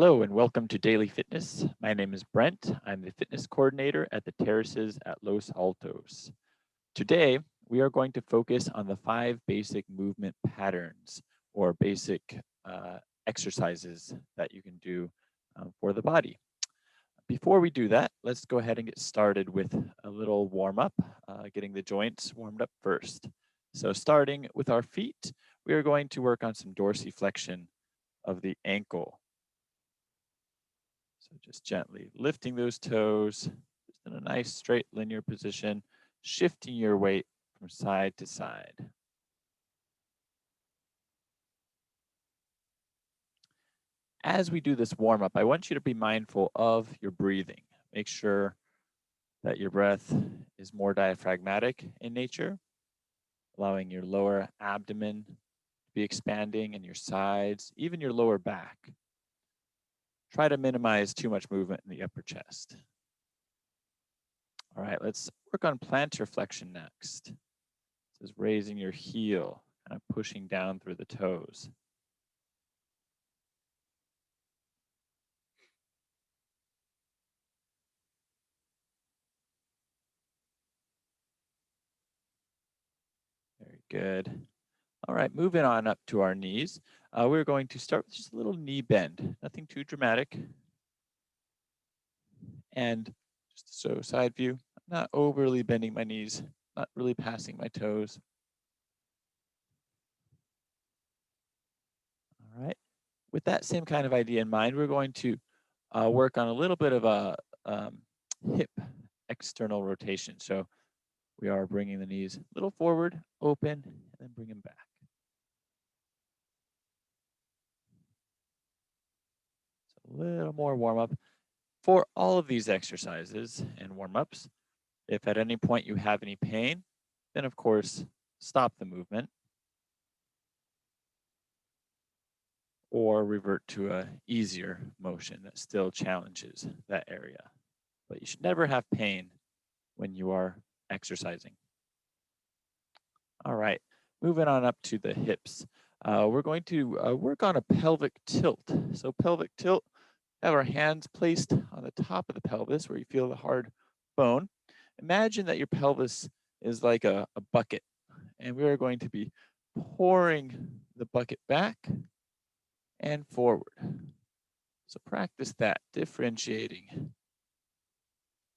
Hello and welcome to Daily Fitness. My name is Brent. I'm the fitness coordinator at the terraces at Los Altos. Today, we are going to focus on the 5 basic movement patterns or basic exercises that you can do for the body. Before we do that, let's go ahead and get started with a little warm up, getting the joints warmed up first. So starting with our feet, we are going to work on some dorsiflexion of the ankle. So just gently lifting those toes, just in a nice straight linear position, shifting your weight from side to side. As we do this warm up, I want you to be mindful of your breathing. Make sure that your breath is more diaphragmatic in nature, allowing your lower abdomen to be expanding and your sides, even your lower back. Try to minimize too much movement in the upper chest. All right, let's work on plantar flexion next. This is raising your heel, kind of pushing down through the toes. Very good. All right, moving on up to our knees. We're going to start with just a little knee bend, nothing too dramatic. And just so side view, I'm not overly bending my knees, not really passing my toes. All right, with that same kind of idea in mind, we're going to work on a little bit of a hip external rotation. So we are bringing the knees a little forward, open, and then bring them back. So a little more warm up. For all of these exercises and warm ups, if at any point you have any pain, then of course, stop the movement or revert to a easier motion that still challenges that area. But you should never have pain when you are exercising. All right, moving on up to the hips. We're going to work on a pelvic tilt. So pelvic tilt, have our hands placed on the top of the pelvis where you feel the hard bone. Imagine that your pelvis is like a bucket, and we are going to be pouring the bucket back and forward. So practice that, differentiating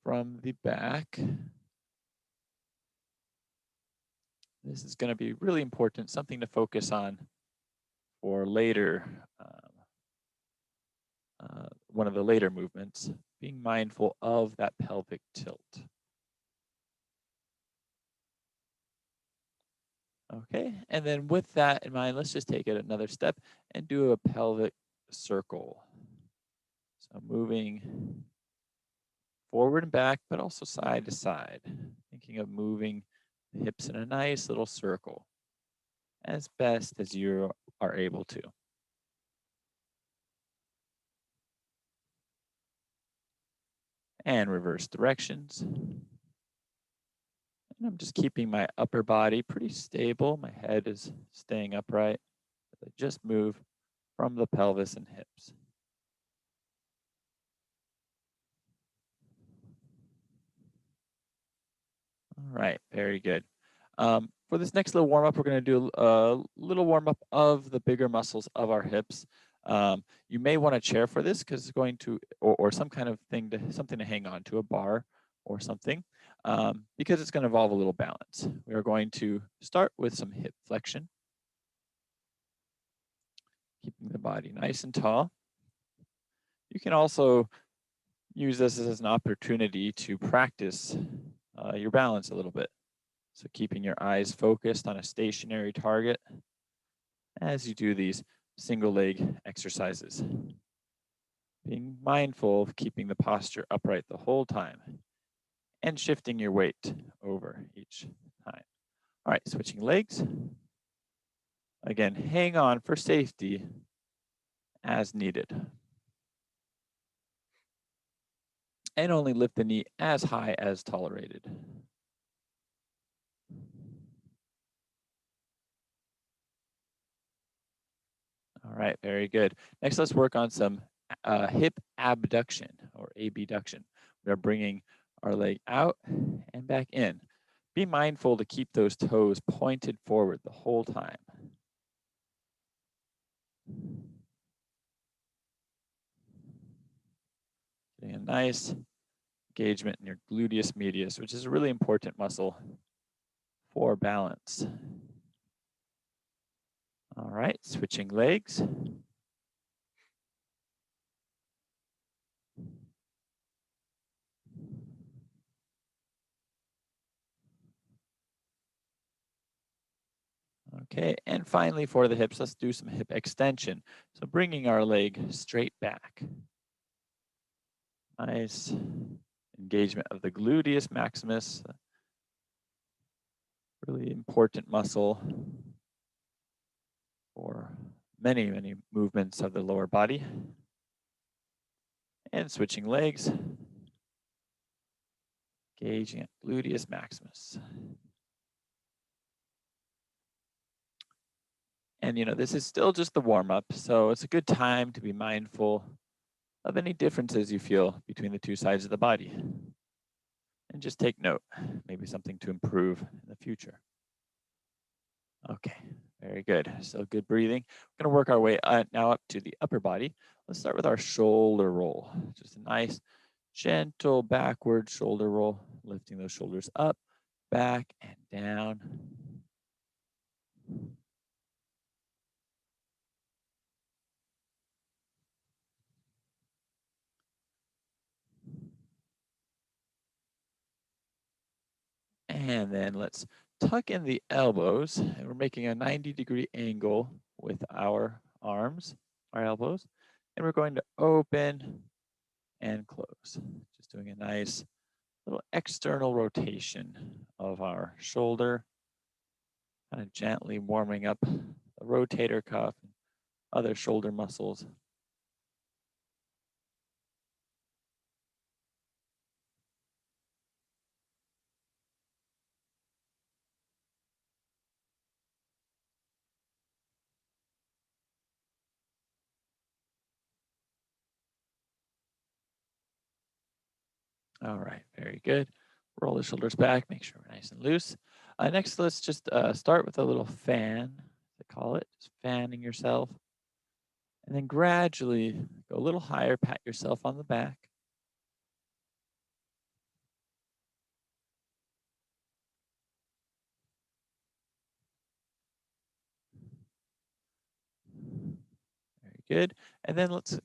from the back. This is going to be really important, something to focus on for later, one of the later movements, being mindful of that pelvic tilt. Okay, and then with that in mind, let's just take it another step and do a pelvic circle. So moving forward and back, but also side to side, thinking of moving the hips in a nice little circle as best as you are able to. And reverse directions. And I'm just keeping my upper body pretty stable. My head is staying upright. I just move from the pelvis and hips. All right, very good. For this next little warm up, we're going to do a little warm up of the bigger muscles of our hips. You may want a chair for this because it's going to, or some kind of thing to, something to hang on to, a bar or something, because it's going to involve a little balance. We are going to start with some hip flexion, keeping the body nice and tall. You can also use this as an opportunity to practice your balance a little bit. So keeping your eyes focused on a stationary target as you do these single leg exercises. Being mindful of keeping the posture upright the whole time and shifting your weight over each time. All right, switching legs. Again, hang on for safety as needed. And only lift the knee as high as tolerated. All right, very good. Next, let's work on some hip abduction or abduction. We are bringing our leg out and back in. Be mindful to keep those toes pointed forward the whole time. Getting a nice engagement in your gluteus medius, which is a really important muscle for balance. All right, switching legs. Okay, and finally for the hips, let's do some hip extension. So bringing our leg straight back. Nice engagement of the gluteus maximus, really important muscle for many, many movements of the lower body. And switching legs, engaging at gluteus maximus. And this is still just the warm up, so it's a good time to be mindful of any differences you feel between the two sides of the body. And just take note, maybe something to improve in the future. Okay, very good. So good breathing. We're gonna work our way now up to the upper body. Let's start with our shoulder roll. Just a nice, gentle backward shoulder roll, lifting those shoulders up, back, and down. And then let's tuck in the elbows, and we're making a 90-degree angle with our arms, our elbows, and we're going to open and close. Just doing a nice little external rotation of our shoulder, kind of gently warming up the rotator cuff and other shoulder muscles. All right, very good. Roll the shoulders back, make sure we're nice and loose. Next, let's just start with a little fan, they call it, just fanning yourself. And then gradually go a little higher, pat yourself on the back. Very good. And then let's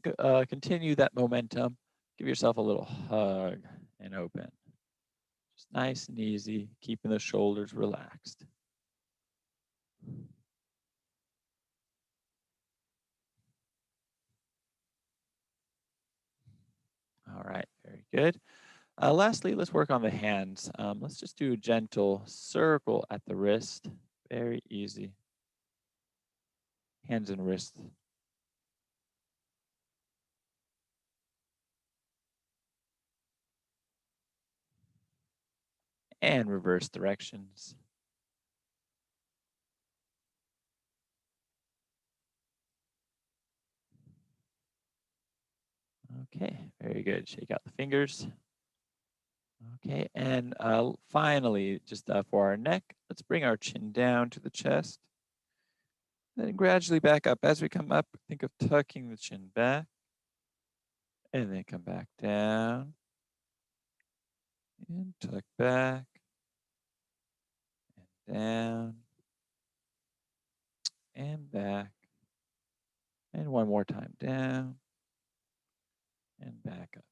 continue that momentum. Give yourself a little hug and open. Just nice and easy, keeping the shoulders relaxed. All right, very good. Lastly, let's work on the hands. Let's just do a gentle circle at the wrist. Very easy. Hands and wrists. And reverse directions. Okay, very good. Shake out the fingers. Okay, and finally, just for our neck, let's bring our chin down to the chest. Then gradually back up. As we come up, think of tucking the chin back. And then come back down. And tuck back. And down. And back. And one more time, down. And back up.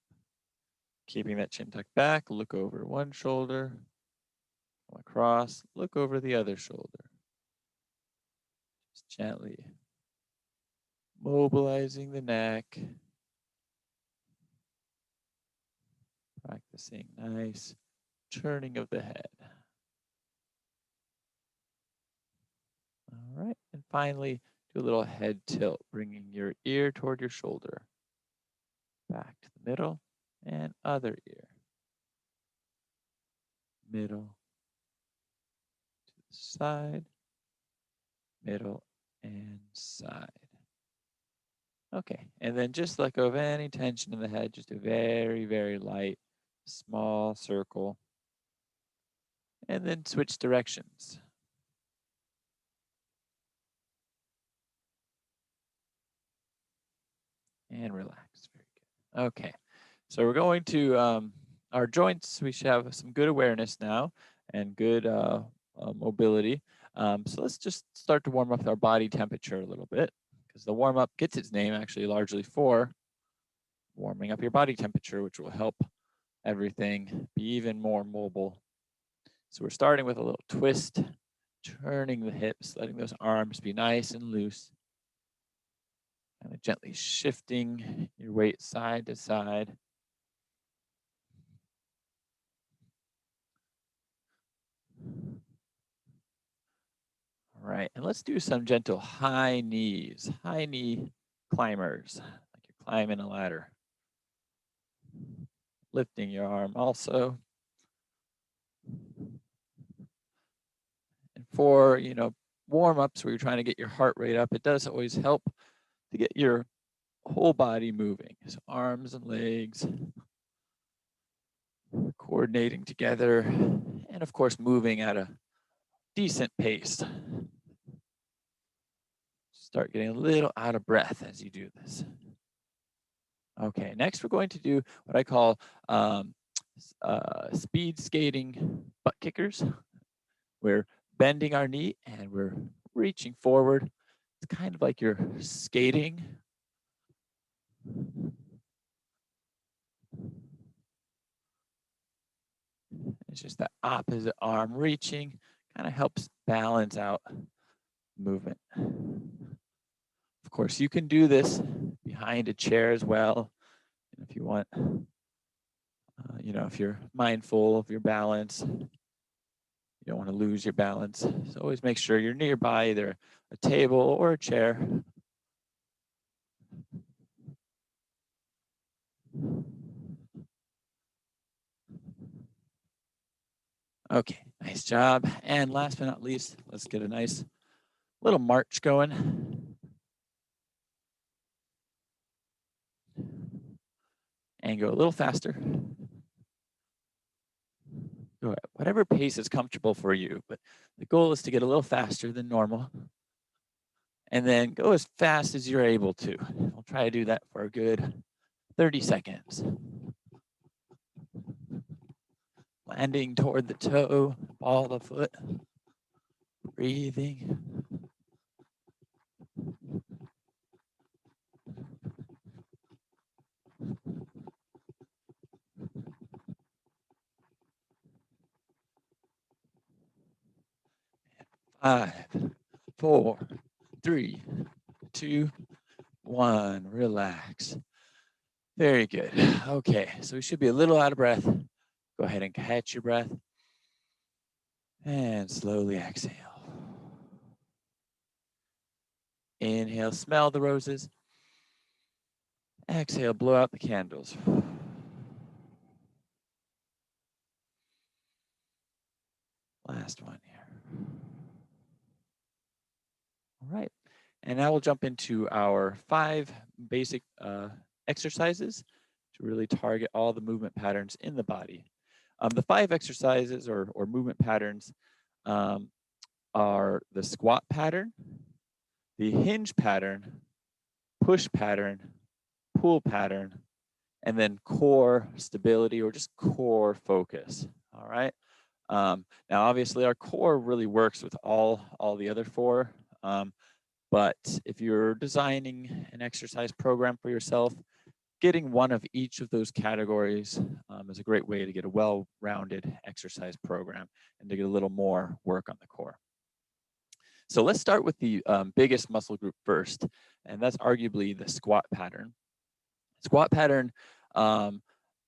Keeping that chin tucked back, look over one shoulder. Come across, look over the other shoulder. Just gently mobilizing the neck. Practicing nice turning of the head. All right, and finally, do a little head tilt, bringing your ear toward your shoulder. Back to the middle and other ear. Middle to the side, middle and side. Okay, and then just let go of any tension in the head, just a very, very light, small circle, and then switch directions and relax. Very good. Okay, so we're going to our joints. We should have some good awareness now and good mobility. So let's just start to warm up our body temperature a little bit because the warm up gets its name actually largely for warming up your body temperature, which will help everything be even more mobile. So we're starting with a little twist, turning the hips, letting those arms be nice and loose, kind of gently shifting your weight side to side. All right, and let's do some gentle high knees, high knee climbers, like you're climbing a ladder. Lifting your arm also. And for, warm ups where you're trying to get your heart rate up, it does always help to get your whole body moving. So arms and legs coordinating together, and of course, moving at a decent pace. Start getting a little out of breath as you do this. Okay, next we're going to do what I call speed skating butt kickers. We're bending our knee and we're reaching forward. It's kind of like you're skating. It's just that opposite arm reaching, kind of helps balance out movement. Of course, you can do this behind a chair as well. If you want, if you're mindful of your balance, you don't want to lose your balance. So always make sure you're nearby either a table or a chair. Okay, nice job. And last but not least, let's get a nice little march going. And go a little faster. Go at whatever pace is comfortable for you, but the goal is to get a little faster than normal. And then go as fast as you're able to. We'll try to do that for a good 30 seconds. Landing toward the toe, ball of the foot. Breathing. Five, four, three, two, one. Relax. Very good. Okay, so we should be a little out of breath. Go ahead and catch your breath. And slowly exhale. Inhale, smell the roses. Exhale, blow out the candles. Last one here. All right. And now we'll jump into our 5 basic exercises to really target all the movement patterns in the body. The 5 exercises or movement patterns are the squat pattern, the hinge pattern, push pattern, pull pattern, and then core stability or just core focus. All right. Now, obviously, our core really works with all the other 4. But if you're designing an exercise program for yourself, getting one of each of those categories is a great way to get a well-rounded exercise program and to get a little more work on the core. So let's start with the biggest muscle group first, and that's arguably the squat pattern. Squat pattern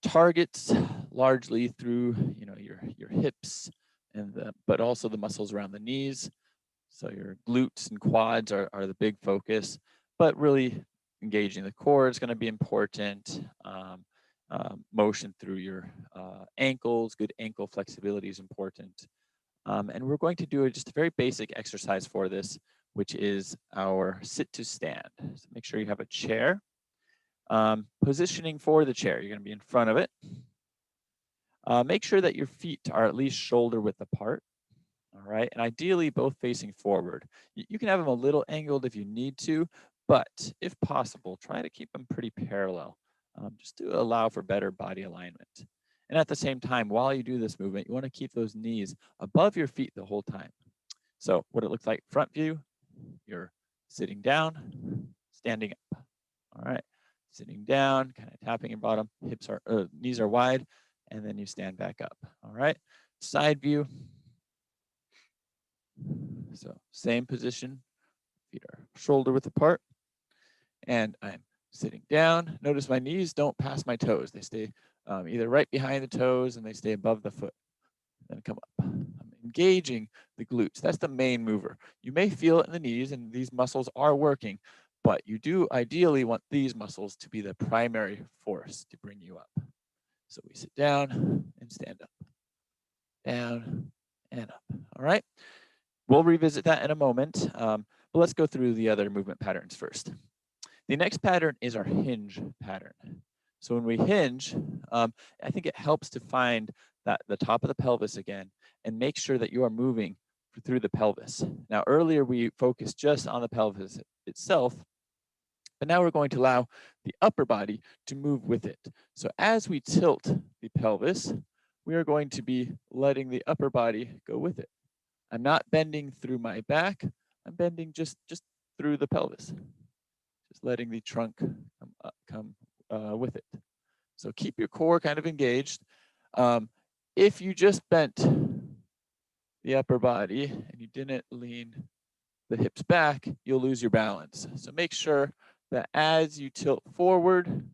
targets largely through your hips but also the muscles around the knees. So your glutes and quads are the big focus, but really engaging the core is going to be important. Motion through your ankles, good ankle flexibility is important. And we're going to do just a very basic exercise for this, which is our sit to stand. So make sure you have a chair. Positioning for the chair, you're gonna be in front of it. Make sure that your feet are at least shoulder width apart. All right, and ideally both facing forward. You can have them a little angled if you need to, but if possible, try to keep them pretty parallel, just to allow for better body alignment. And at the same time, while you do this movement, you want to keep those knees above your feet the whole time. So what it looks like front view, you're sitting down, standing up. All right, sitting down, kind of tapping your bottom, knees are wide, and then you stand back up. All right, side view. So same position, feet are shoulder width apart, and I'm sitting down. Notice my knees don't pass my toes. They stay either right behind the toes and they stay above the foot. Then come up. I'm engaging the glutes. That's the main mover. You may feel it in the knees and these muscles are working, but you do ideally want these muscles to be the primary force to bring you up. So we sit down and stand up, down and up. All right. We'll revisit that in a moment, but let's go through the other movement patterns first. The next pattern is our hinge pattern. So when we hinge, I think it helps to find that the top of the pelvis again and make sure that you are moving through the pelvis. Now, earlier we focused just on the pelvis itself, but now we're going to allow the upper body to move with it. So as we tilt the pelvis, we are going to be letting the upper body go with it. I'm not bending through my back. I'm bending just through the pelvis, just letting the trunk come with it. So keep your core kind of engaged. If you just bent the upper body and you didn't lean the hips back, you'll lose your balance. So make sure that as you tilt forward,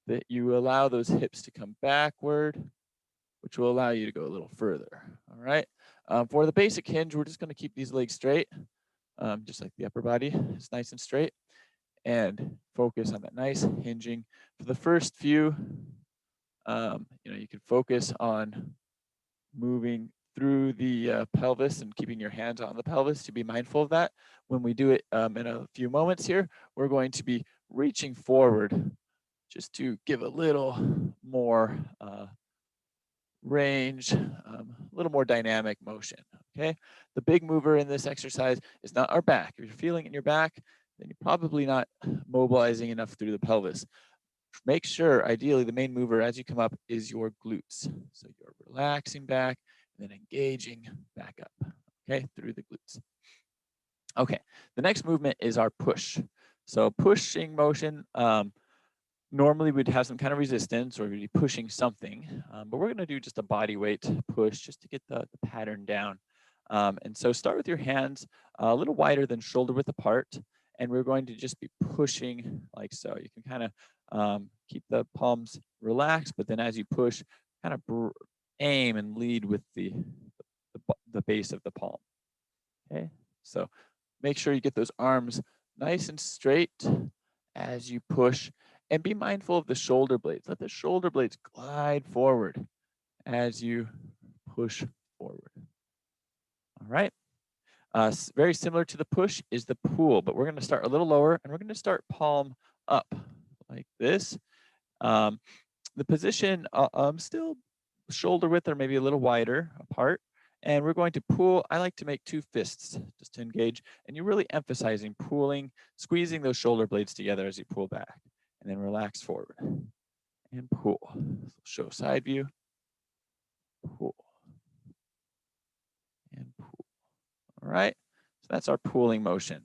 that you allow those hips to come backward, which will allow you to go a little further. All right. For the basic hinge, we're just going to keep these legs straight, just like the upper body is nice and straight, and focus on that nice hinging. For the first few, you can focus on moving through the pelvis and keeping your hands on the pelvis to be mindful of that. When we do it in a few moments here, we're going to be reaching forward just to give a little more range, a little more dynamic motion, okay? The big mover in this exercise is not our back. If you're feeling it in your back, then you're probably not mobilizing enough through the pelvis. Make sure, ideally, the main mover as you come up is your glutes. So you're relaxing back and then engaging back up, okay, through the glutes. Okay, the next movement is our push. So pushing motion, normally we'd have some kind of resistance or we'd be pushing something, but we're gonna do just a body weight push just to get the pattern down. And so start with your hands a little wider than shoulder width apart, and we're going to just be pushing like so. You can kind of keep the palms relaxed, but then as you push, kind of aim and lead with the base of the palm, okay? So make sure you get those arms nice and straight as you push, and be mindful of the shoulder blades. Let the shoulder blades glide forward as you push forward. All right. Very similar to the push is the pull, but we're going to start a little lower and we're going to start palm up like this. The position still shoulder width or maybe a little wider apart. And we're going to pull. I like to make two fists just to engage. And you're really emphasizing pulling, squeezing those shoulder blades together as you pull back. And then relax forward and pull. Show side view, pull, and pull. All right, so that's our pulling motion.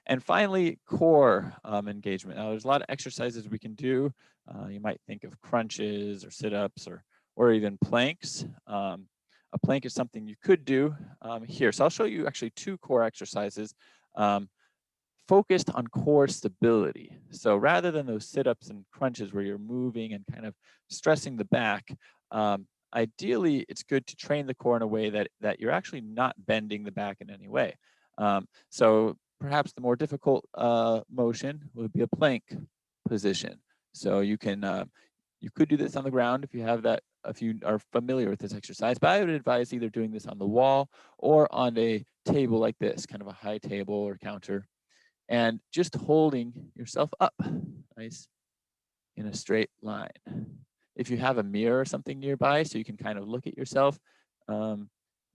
And finally, core engagement. Now, there's a lot of exercises we can do. You might think of crunches or sit-ups or even planks. A plank is something you could do here. So I'll show you actually two core exercises focused on core stability. So rather than those sit-ups and crunches where you're moving and kind of stressing the back, ideally it's good to train the core in a way that you're actually not bending the back in any way. So perhaps the more difficult motion would be a plank position. So you could do this on the ground if you are familiar with this exercise, but I would advise either doing this on the wall or on a table like this, kind of a high table or counter, and just holding yourself up, nice, in a straight line. If you have a mirror or something nearby so you can kind of look at yourself,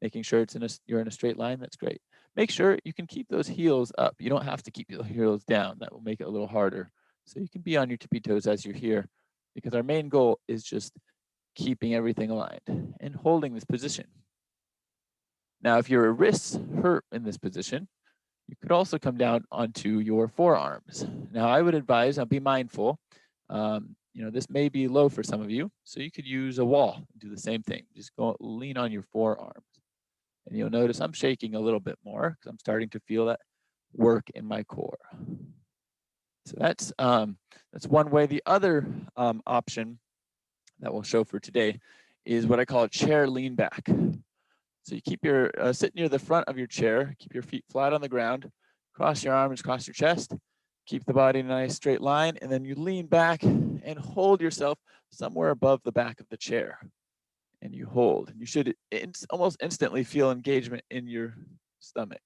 making sure you're in a straight line, that's great. Make sure you can keep those heels up. You don't have to keep your heels down. That will make it a little harder. So you can be on your tippy toes as you're here, because our main goal is just keeping everything aligned and holding this position. Now, if your wrists hurt in this position, you could also come down onto your forearms. Now, I would advise, now be mindful, this may be low for some of you, so you could use a wall and do the same thing. Just go lean on your forearms. And you'll notice I'm shaking a little bit more because I'm starting to feel that work in my core. So that's one way. The other option that we'll show for today is what I call a chair lean back. So you keep your, sit near the front of your chair, keep your feet flat on the ground, cross your arms, cross your chest, keep the body in a nice straight line, and then you lean back and hold yourself somewhere above the back of the chair. And you hold. You should almost instantly feel engagement in your stomach.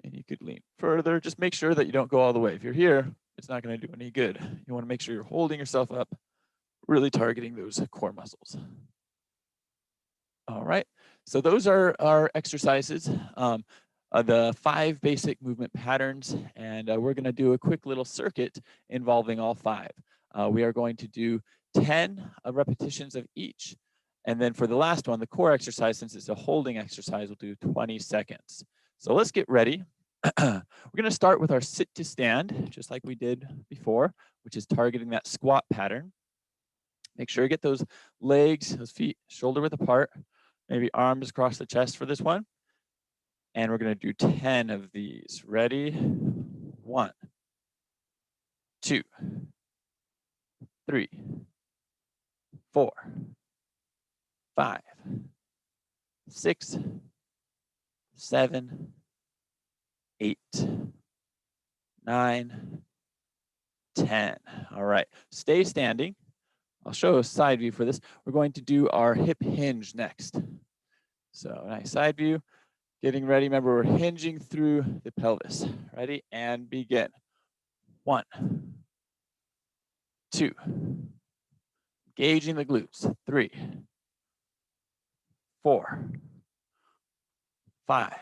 And you could lean further. Just make sure that you don't go all the way. If you're here, it's not going to do any good. You want to make sure you're holding yourself up, really targeting those core muscles. All right, so those are our exercises, the 5 basic movement patterns, and we're gonna do a quick little circuit involving all 5. We are going to do 10 repetitions of each, and then for the last one, the core exercise, since it's a holding exercise, we'll do 20 seconds. So let's get ready. We're gonna start with our sit to stand, just like we did before, which is targeting that squat pattern. Make sure you get those legs, those feet shoulder width apart. Maybe arms across the chest for this one. And we're going to do 10 of these. Ready? 1, 2, 3, 4, 5, 6, 7, 8, 9, 10. All right. Stay standing. I'll show a side view for this. We're going to do our hip hinge next. So nice side view, getting ready. Remember, we're hinging through the pelvis. Ready? And begin. 1, 2, engaging the glutes. 3, 4, 5,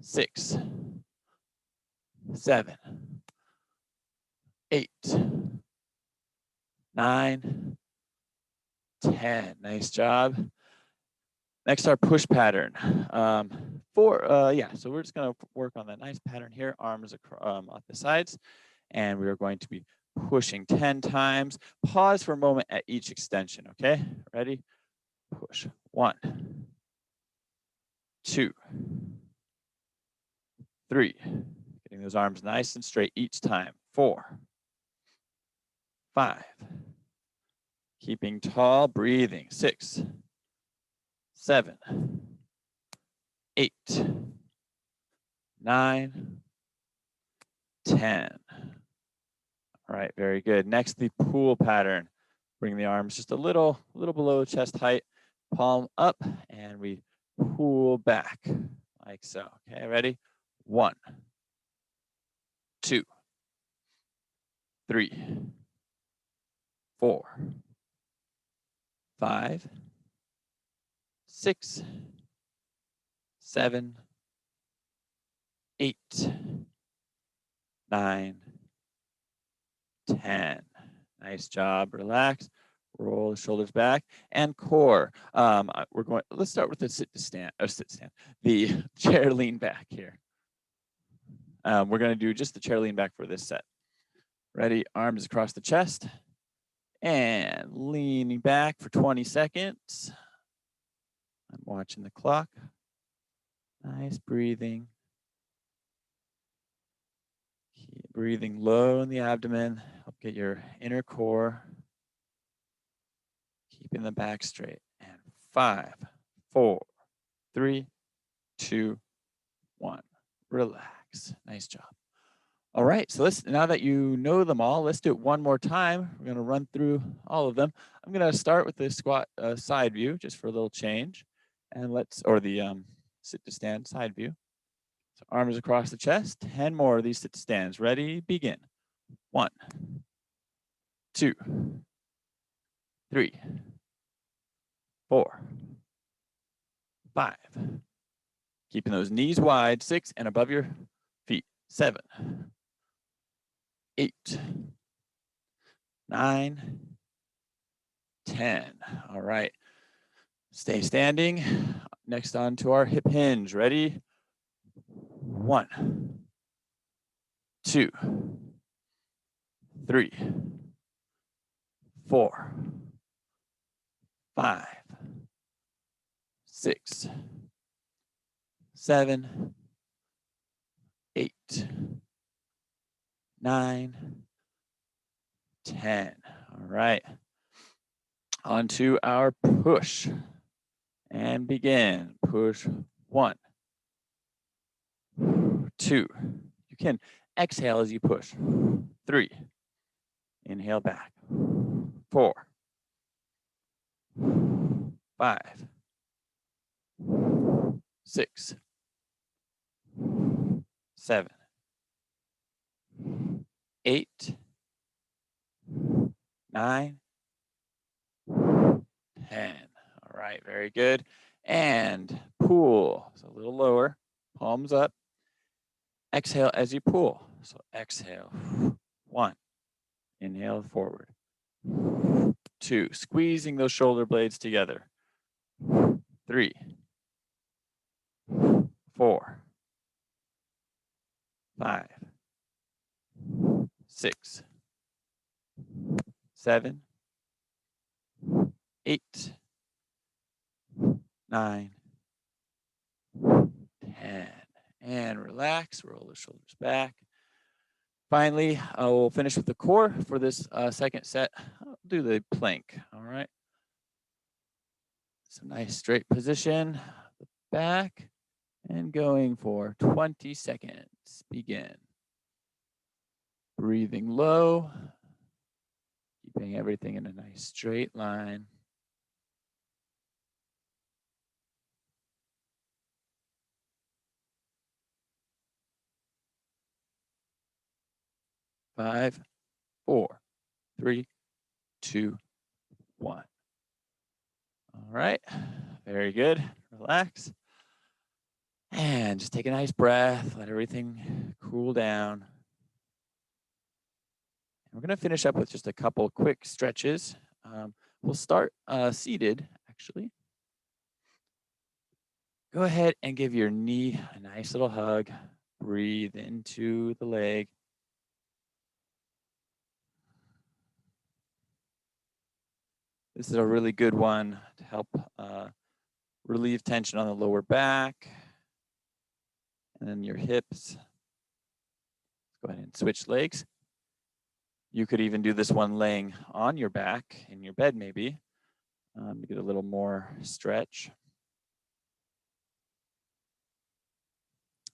6, 7, 8, 9, 10. Nice job. Next, our push pattern. So we're just going to work on that nice pattern here, arms off the sides, and we are going to be pushing 10 times. Pause for a moment at each extension, okay? Ready? Push. 1, 2, 3. Getting those arms nice and straight each time. 4, 5. Keeping tall, breathing. 6, 7, 8, 9, 10. All right, very good. Next, the pool pattern. Bring the arms just a little below chest height, palm up, and we pull back like so. Okay, ready? 1, 2, 3, 4, 5, 6, 7, 8, 9, 10. Nice job. Relax. Roll the shoulders back and core. Let's start with the sit stand. The chair lean back here. We're going to do just the chair lean back for this set. Ready? Arms across the chest and leaning back for 20 seconds. I'm watching the clock. Nice breathing. Keep breathing low in the abdomen. Help get your inner core. Keeping the back straight. And 5, 4, 3, 2, 1. Relax. Nice job. All right, so now that you know them all, let's do it one more time. We're going to run through all of them. I'm going to start with the squat side view just for a little change. And or the sit to stand side view. So arms across the chest, 10 more of these sit to stands. Ready, begin. 1, 2, 3, 4, 5. Keeping those knees wide, 6 and above your feet. 7, 8, 9, 10. All right. Stay standing. Next on to our hip hinge. Ready? 1, 2, 3, 4, 5, 6, 7, 8, 9, 10. All right. On to our push. And begin. Push 1, 2. You can exhale as you push. 3. Inhale back. 4, 5, 6, 7, 8, 9, 10. All right, very good. And pull. So a little lower, palms up. Exhale as you pull. So exhale. 1. Inhale forward. 2. Squeezing those shoulder blades together. 3, 4, 5, 6, 7, 8, 9, 10. And relax, roll the shoulders back. Finally, we'll finish with the core for this second set. I'll do the plank, all right? So nice straight position, the back, and going for 20 seconds. Begin. Breathing low, keeping everything in a nice straight line. 5, 4, 3, 2, 1. All right, very good. Relax. And just take a nice breath, let everything cool down. We're going to finish up with just a couple quick stretches. We'll start seated, actually. Go ahead and give your knee a nice little hug. Breathe into the leg. This is a really good one to help relieve tension on the lower back and then your hips. Let's go ahead and switch legs. You could even do this one laying on your back in your bed maybe to get a little more stretch.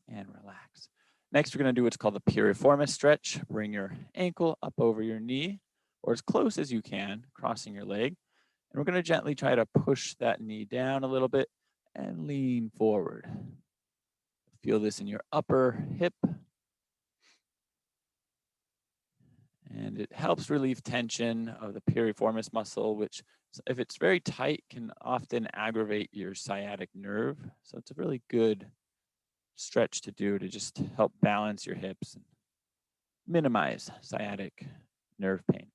And relax. Next, we're going to do what's called the piriformis stretch. Bring your ankle up over your knee or as close as you can, crossing your leg. And we're going to gently try to push that knee down a little bit and lean forward. Feel this in your upper hip. And it helps relieve tension of the piriformis muscle, which if it's very tight can often aggravate your sciatic nerve. So it's a really good stretch to do to just help balance your hips and minimize sciatic nerve pain.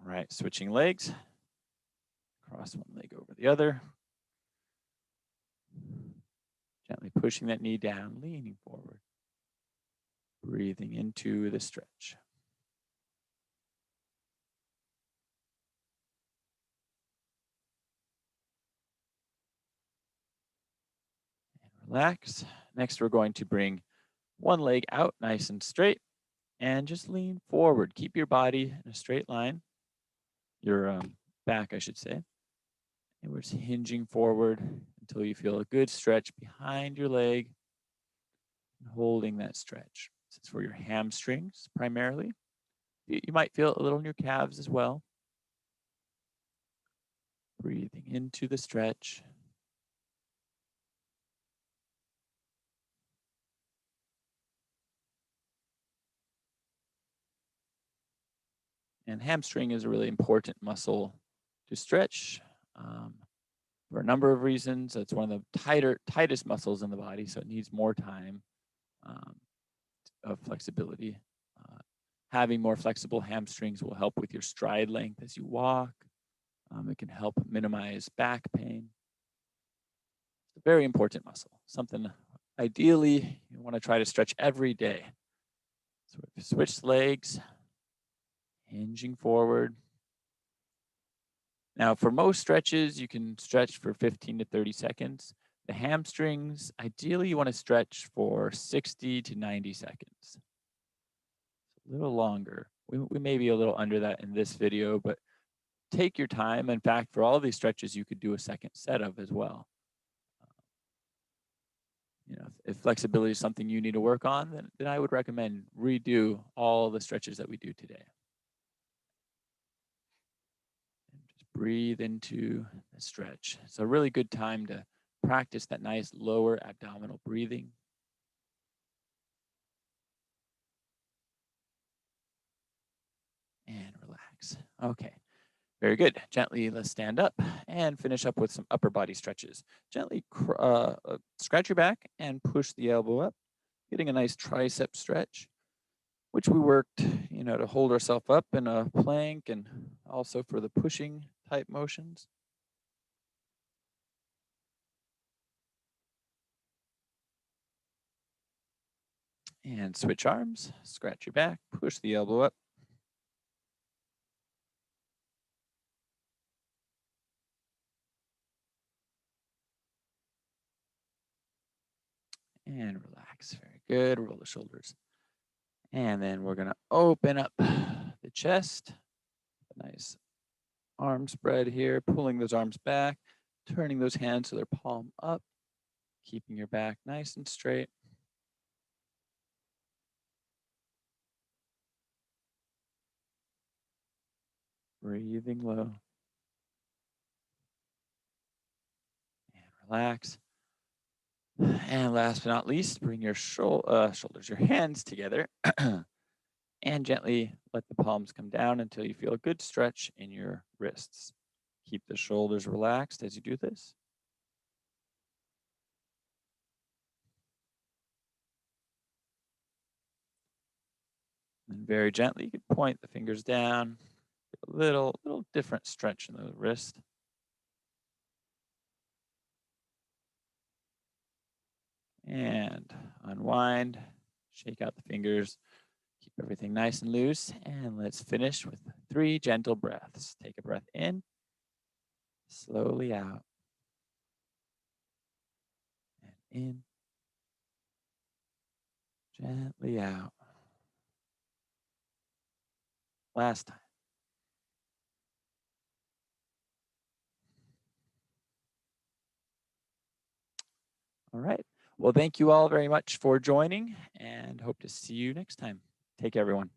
All right, switching legs. Cross one leg over the other. Gently pushing that knee down, leaning forward. Breathing into the stretch. And relax. Next, we're going to bring one leg out nice and straight and just lean forward. Keep your body in a straight line. Your back, I should say. And we're just hinging forward until you feel a good stretch behind your leg and holding that stretch. This is for your hamstrings primarily. You might feel a little in your calves as well. Breathing into the stretch. And hamstring is a really important muscle to stretch for a number of reasons. It's one of the tightest muscles in the body, so it needs more time um, of flexibility. Uh, Having more flexible hamstrings will help with your stride length as you walk. It can help minimize back pain. It's a very important muscle, something ideally you want to try to stretch every day. So if you switch legs, hinging forward. Now, for most stretches, you can stretch for 15 to 30 seconds. The hamstrings, ideally, you want to stretch for 60 to 90 seconds. A little longer. We may be a little under that in this video, but take your time. In fact, for all these stretches, you could do a second set of as well. If flexibility is something you need to work on, then I would recommend redo all the stretches that we do today. And just breathe into the stretch. It's a really good time to practice that nice lower abdominal breathing. And relax. Okay. Very good. Gently, let's stand up and finish up with some upper body stretches. Gently scratch your back and push the elbow up, getting a nice tricep stretch, which we worked, to hold ourselves up in a plank and also for the pushing type motions. And switch arms, scratch your back, push the elbow up. And relax. Very good. Roll the shoulders. And then we're going to open up the chest. A nice arm spread here, pulling those arms back, turning those hands to their palm up, keeping your back nice and straight. Breathing low. And relax. And last but not least, bring your shoulders, your hands together and gently let the palms come down until you feel a good stretch in your wrists. Keep the shoulders relaxed as you do this. And very gently, you can point the fingers down. A little different stretch in the wrist. And unwind, shake out the fingers, keep everything nice and loose. And let's finish with 3 gentle breaths. Take a breath in, slowly out, and in, gently out. Last time. All right. Well, thank you all very much for joining and hope to see you next time. Take care, everyone.